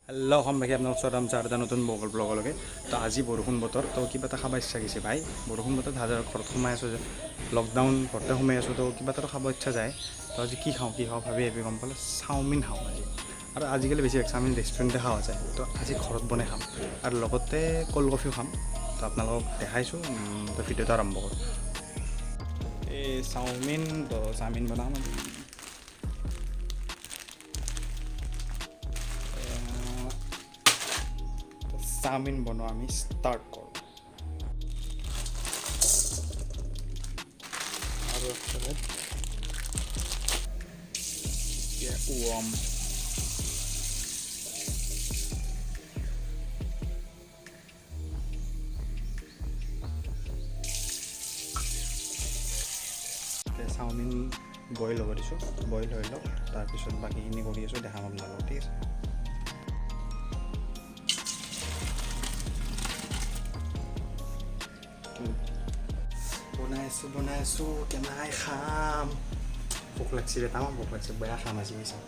Hello' সম্বাসী আপোনালোক স্বাগতম এটা নতুন ব্লগলৈকে। তো আজি বৰষুণ বতৰ, তো কিবা এটা খাব ইচ্ছা গৈছে ভাই। বৰষুণ বতৰ হাজাৰ ঘৰত সোমাই আছোঁ যে, লকডাউন ঘৰতে সোমাই আছোঁ, তো কিবা এটা খাব ইচ্ছা যায়। তো আজি কি খাওঁ ভাবি গম পালোঁ চাওমিন খাওঁ আজি। আৰু আজিকালি বেছিভাগ চাওমিন ৰেষ্টুৰেণ্টে খোৱা যায়, তো আজি ঘৰত বনাই খাম আৰু লগতে ক'ল্ড কফিও খাম। তো আপোনালোকক দেখাইছোঁ, তো ভিডিঅ'টো আৰম্ভ কৰোঁ। এই চাওমিন বনাম আজি। চাওমিন বনোৱা আমি ষ্টাৰ্ট কৰোঁ। আৰু ৱাৰ্ম চাওমিন বইল হ'ব দিছোঁ, বইল হৈ লওক, তাৰপিছত বাকীখিনি কৰি আছোঁ, দেখাম আপোনালোকক, ঠিক আছে। বনাই আছোঁ কেনেকৈ খাম। ভোক লাগছে ৰে, তামাম ভোক লাগছে, বেয়া খাম আজি মিছা।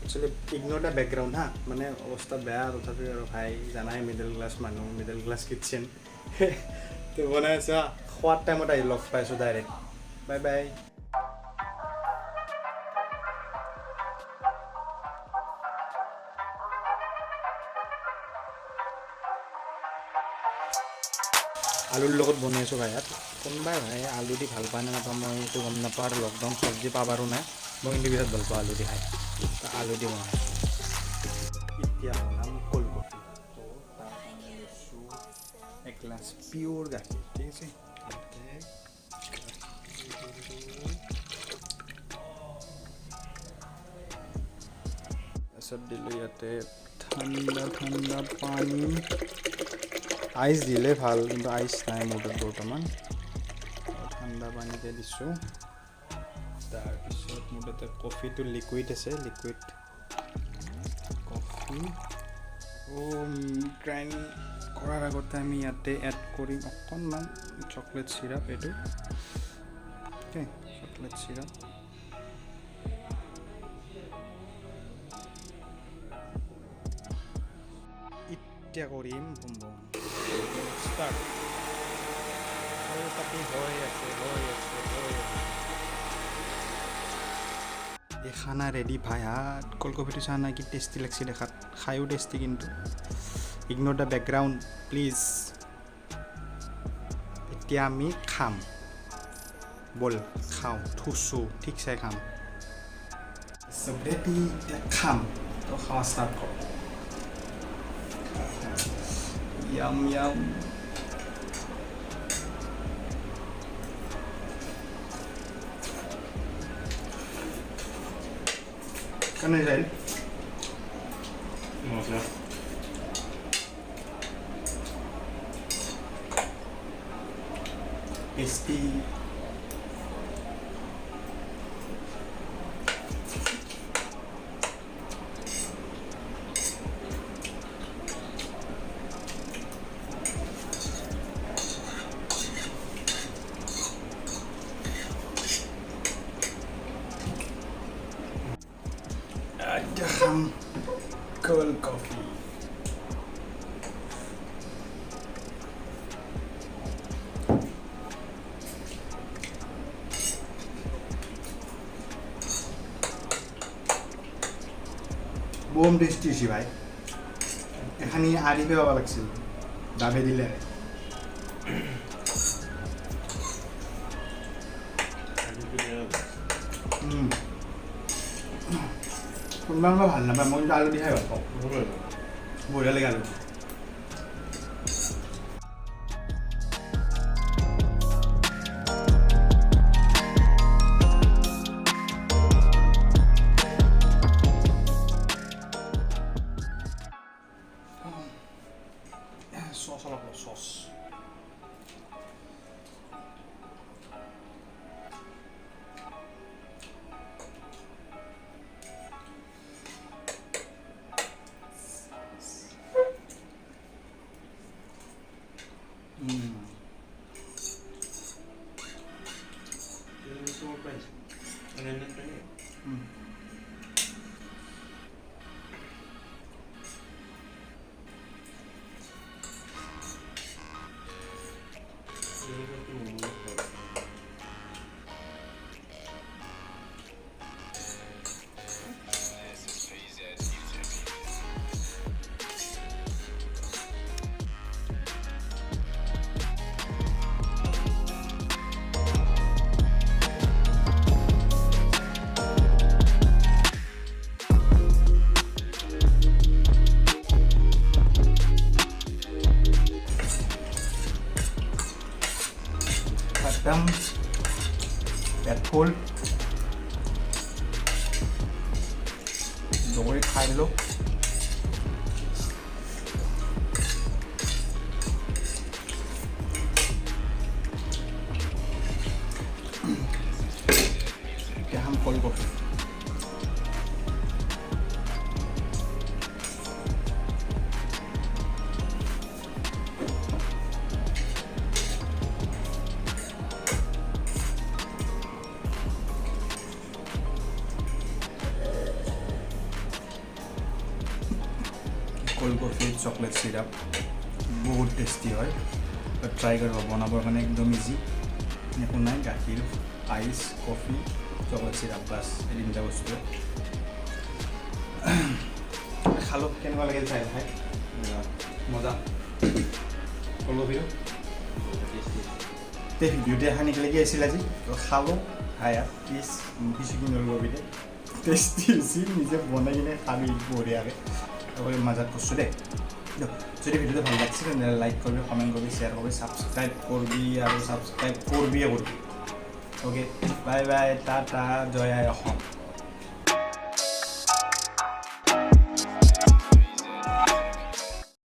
একচুৱেলি ইগন'ৰ দ্য বেকগ্ৰাউণ্ড হা, মানে অৱস্থা বেয়া, তথাপিও আৰু ভাই জানাই মিডল ক্লাছ মানুহ, মিডল ক্লাছ কিটচেন। তো বনাই আছোঁ হা, খোৱাৰ টাইমত আহি লগ পাইছোঁ ডাইৰেক্ট। Bye bye. আলুৰ লগত বনাই আছোঁ ভাই। ইয়াত কোনোবাই ভাই আলু দি ভাল পায় নে নাপায় মই এইটো গম নাপাওঁ, আৰু লকডাউন চব্জি পাবাৰো নাই। মই কিন্তু বিৰাট ভাল পাওঁ আলু দি খাই, আলু দি বনাই আছোঁ। এতিয়া বনাম ক'ল্ড কফি। তো তাৰ কাৰণে লৈছোঁ এগিলাচ পিয়'ৰ গাখীৰ, ঠিক আছে। তাৰপিছত দিলোঁ ইয়াতে ঠাণ্ডা ঠাণ্ডা পানী। আইচ দিলে ভাল, কিন্তু আইচ নাই মোৰ তাত বৰ্তমান। ঠাণ্ডা পানীতে দিছোঁ। তাৰপিছত মোৰ তাতে কফিটো লিকুইড আছে, লিকুইড কফি। গ্ৰাইণ্ড কৰাৰ আগতে আমি ইয়াতে এড কৰিম অকণমান চকলেট চিৰাপ, এইটো অ'কে, চকলেট চিৰাপ। এতিয়া কৰিম বুম বুম ষ্টাৰ্ট। পাতি হৈ আছে। এই খানা ৰেডি ভাই। হাত ক'ল্ড কফিটো চা নাই কি টেষ্টি লাগছে দেখাত, খায়ো টেষ্টি, কিন্তু ইগন'ৰ দ্য বেকগ্ৰাউণ্ড প্লিজ। এতিয়া আমি খাম, ব'ল খাওঁ, থুচো ঠিকছে খাম। চব ৰেডি, এতিয়া খাম। তো খাৱা ষ্টাৰ্ট কৰোঁ। Yam yam. কেনে যায় মজা। টেষ্টি। এতিয়া খাম ক'ল্ড কফি। বম টেষ্টি হৈছে ভাই। এখানি আৰিফে পাব লাগিছিল, দাবে দিলে। কোনোবা ভাল নাপায়, মই কিন্তু আলু দি খাই ভাল পাওঁ, বঢ়িয়া লাগে আলু। চচ অলপ চচ। বগৰী খাই দিলোঁ। এতিয়া খাম cold coffee. Cold coffee chocolate syrup বহুত টেষ্টি হয়, ট্ৰাই কৰিব। বনাবৰ কাৰণে একদম ইজি, একো নাই, গাখীৰ, ice, coffee, chocolate syrup, bus এই তিনিটা বস্তুৱে। খালোঁ, কেনেকুৱা লাগিল চাই খাই? মজা কোল্ড কফিটো তে ভিডিঅ'তে এখন একেলগে আছিল আজি, তো খালোঁ। খাই প্লিজ কিছু কিনি কবিতে টেষ্টি হৈছে, নিজে বনাই কিনে খাবি বঢ়িয়াকৈ। মজাত করছো দে। যদি ভিডিওটা ভালো লাগছে তাহলে লাইক করবি, কমেন্ট করবি, শেয়ার করবি, সাবস্ক্রাইব করবি আর সাবস্ক্রাইব করবি। ওকে, বাই বাই, টাটা, জয় আই অসম।